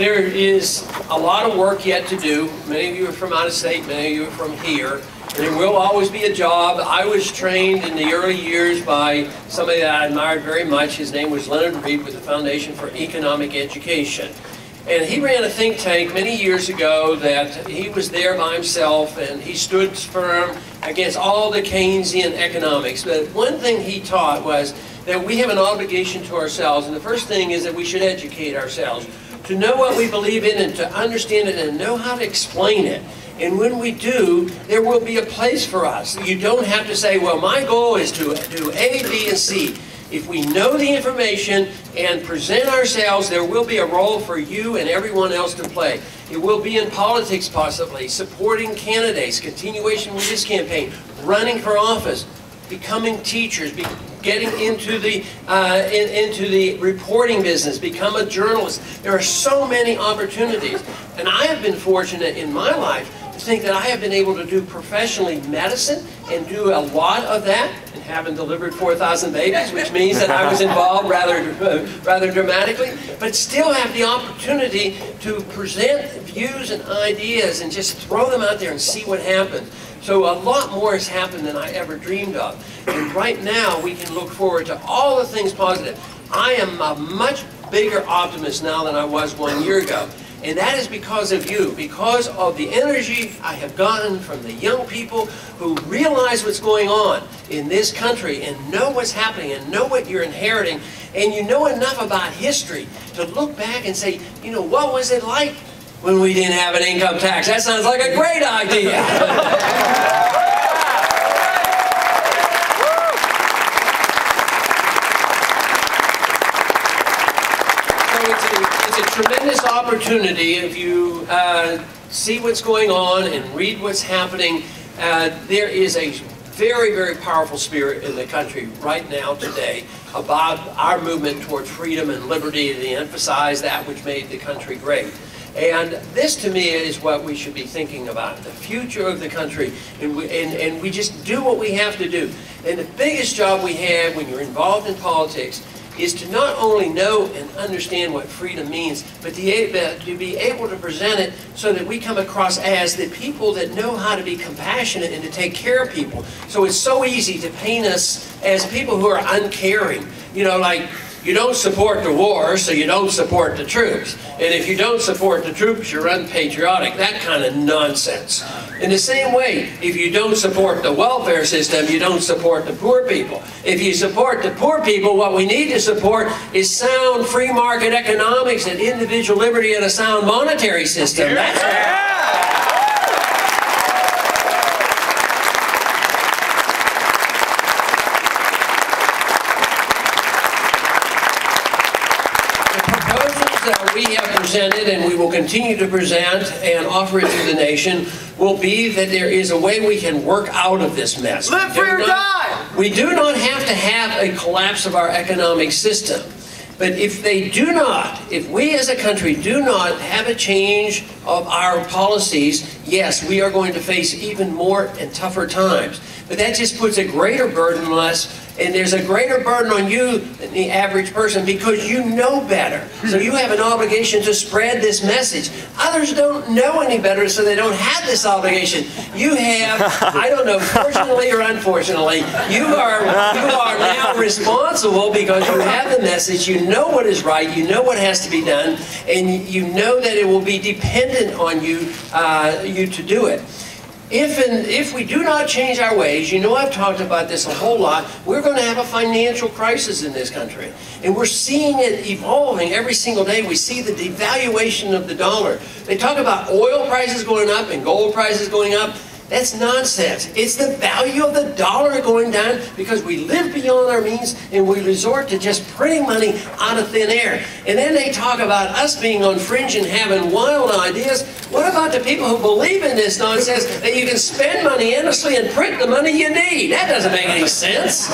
there is a lot of work yet to do. Many of you are from out of state, many of you are from here. And there will always be a job. I was trained in the early years by somebody that I admired very much. His name was Leonard Reed with the Foundation for Economic Education. And he ran a think tank many years ago that he was there by himself, and he stood firm against all the Keynesian economics. But one thing he taught was that we have an obligation to ourselves, and the first thing is that we should educate ourselves, to know what we believe in and to understand it and know how to explain it. And when we do, there will be a place for us. You don't have to say, well, my goal is to do A, B, and C. If we know the information and present ourselves, there will be a role for you and everyone else to play. It will be in politics possibly, supporting candidates, continuation with this campaign, running for office, becoming teachers, getting into the reporting business, become a journalist. There are so many opportunities. And I have been fortunate in my life to think that I have been able to do professionally medicine and do a lot of that, and haven't delivered 4,000 babies, which means that I was involved rather dramatically, but still have the opportunity to present views and ideas and just throw them out there and see what happens. So a lot more has happened than I ever dreamed of. And right now we can look forward to all the things positive. I am a much bigger optimist now than I was 1 year ago. And that is because of you, because of the energy I have gotten from the young people who realize what's going on in this country and know what's happening and know what you're inheriting. And you know enough about history to look back and say, you know, what was it like when we didn't have an income tax? That sounds like a great idea. It's a tremendous opportunity if you see what's going on and read what's happening. There is a very, very powerful spirit in the country right now today about our movement towards freedom and liberty, to emphasize that which made the country great. And this, to me, is what we should be thinking about, the future of the country. And we just do what we have to do. And the biggest job we have when you're involved in politics is to not only know and understand what freedom means, but to be able to present it so that we come across as the people that know how to be compassionate and to take care of people. So it's so easy to paint us as people who are uncaring. You know, like, you don't support the war, so you don't support the troops. And if you don't support the troops, you're unpatriotic. That kind of nonsense. In the same way, if you don't support the welfare system, you don't support the poor people. If you support the poor people, what we need to support is sound free market economics and individual liberty and a sound monetary system. That's right. We have presented, and we will continue to present and offer it to the nation, will be that there is a way we can work out of this mess. Live free or die! We do not have to have a collapse of our economic system. But if we as a country do not have a change of our policies, yes, we are going to face even more and tougher times. But that just puts a greater burden on us, and there's a greater burden on you than the average person because you know better. So you have an obligation to spread this message. Others don't know any better, so they don't have this obligation. You have, I don't know, fortunately or unfortunately, you are now responsible because you have the message, you know what is right, you know what has to be done, and you know that it will be dependent on you, to do it. If we do not change our ways, you know I've talked about this a whole lot, we're going to have a financial crisis in this country. And we're seeing it evolving every single day. We see the devaluation of the dollar. They talk about oil prices going up and gold prices going up. That's nonsense. It's the value of the dollar going down because we live beyond our means and we resort to just printing money out of thin air. And then they talk about us being on fringe and having wild ideas. What about the people who believe in this nonsense that you can spend money endlessly and print the money you need? That doesn't make any sense.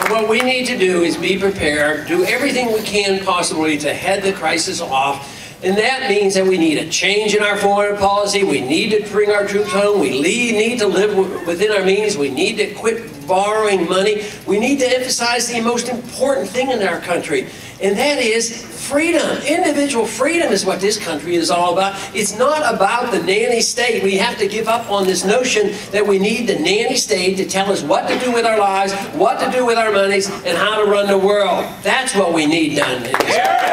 What we need to do is be prepared, do everything we can possibly to head the crisis off, And that means that we need a change in our foreign policy. We need to bring our troops home. We need to live within our means. We need to quit borrowing money. We need to emphasize the most important thing in our country, and that is freedom. Individual freedom is what this country is all about. It's not about the nanny state. We have to give up on this notion that we need the nanny state to tell us what to do with our lives, what to do with our monies, and how to run the world. That's what we need done in this country.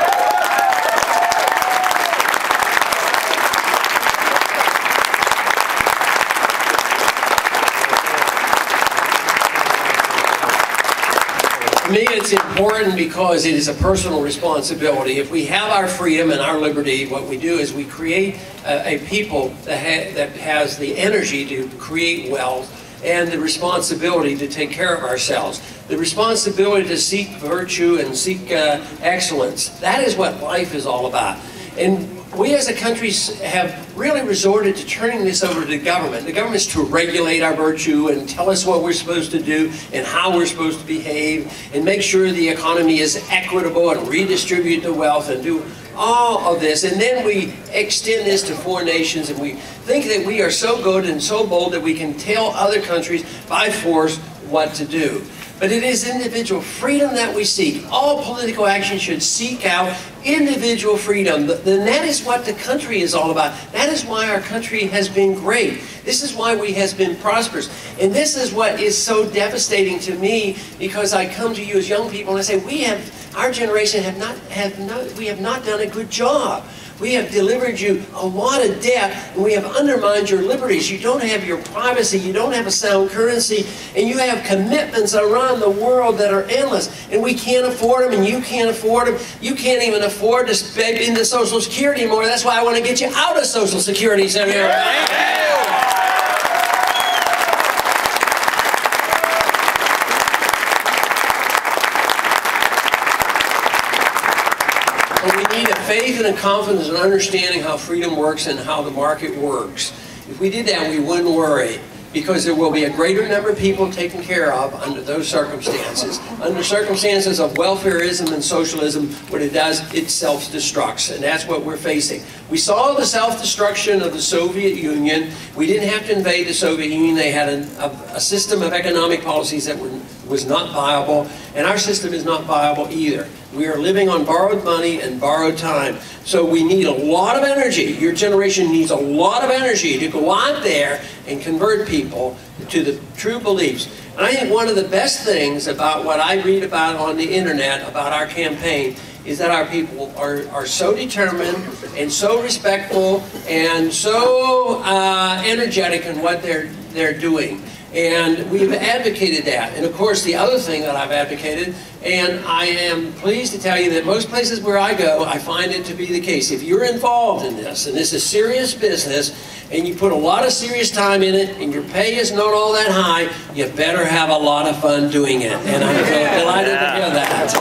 To me, it's important because it is a personal responsibility. If we have our freedom and our liberty, what we do is we create a people that has the energy to create wealth and the responsibility to take care of ourselves. The responsibility to seek virtue and seek excellence. That is what life is all about. And we as a country have really resorted to turning this over to the government. The government's to regulate our virtue and tell us what we're supposed to do and how we're supposed to behave and make sure the economy is equitable and redistribute the wealth and do all of this. And then we extend this to foreign nations, and we think that we are so good and so bold that we can tell other countries by force what to do. But it is individual freedom that we seek. All political action should seek out individual freedom. Then that is what the country is all about. That is why our country has been great. This is why we has been prosperous. And this is what is so devastating to me, because I come to you as young people and I say, our generation we have not done a good job. We have delivered you a lot of debt, and we have undermined your liberties. You don't have your privacy, you don't have a sound currency, and you have commitments around the world that are endless, and we can't afford them, and you can't afford them. You can't even afford to pay into Social Security anymore. That's why I want to get you out of Social Security. But we need a faith and a confidence and understanding how freedom works and how the market works. If we did that, we wouldn't worry, because there will be a greater number of people taken care of under those circumstances. Under circumstances of welfareism and socialism, what it does, it self-destructs, and that's what we're facing. We saw the self-destruction of the Soviet Union. We didn't have to invade the Soviet Union. They had a system of economic policies that was not viable, and our system is not viable either. We are living on borrowed money and borrowed time. So we need a lot of energy. Your generation needs a lot of energy to go out there and convert people to the true beliefs. And I think one of the best things about what I read about on the internet about our campaign is that our people are so determined and so respectful and so energetic in what they're doing. And we've advocated that. And of course, the other thing that I've advocated, and I am pleased to tell you that most places where I go, I find it to be the case. If you're involved in this, and this is serious business, and you put a lot of serious time in it, and your pay is not all that high, you better have a lot of fun doing it. And I'm so delighted to hear that.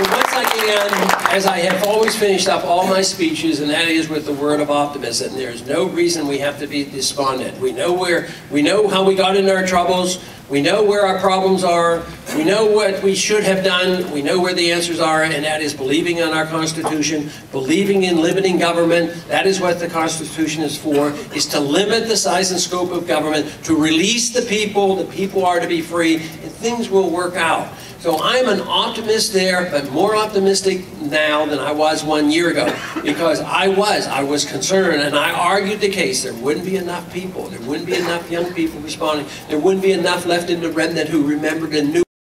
Once again, as I have always finished up all my speeches, and that is with the word of optimism. There's no reason we have to be despondent. We know how we got into our troubles. We know where our problems are. We know what we should have done. We know where the answers are, and that is believing in our Constitution, believing in limiting government. That is what the Constitution is for, is to limit the size and scope of government, to release the people. The people are to be free, and things will work out. So I'm an optimist there, but more optimistic now than I was 1 year ago, because I was concerned, and I argued the case. There wouldn't be enough people. There wouldn't be enough young people responding. There wouldn't be enough left in the remnant who remembered and knew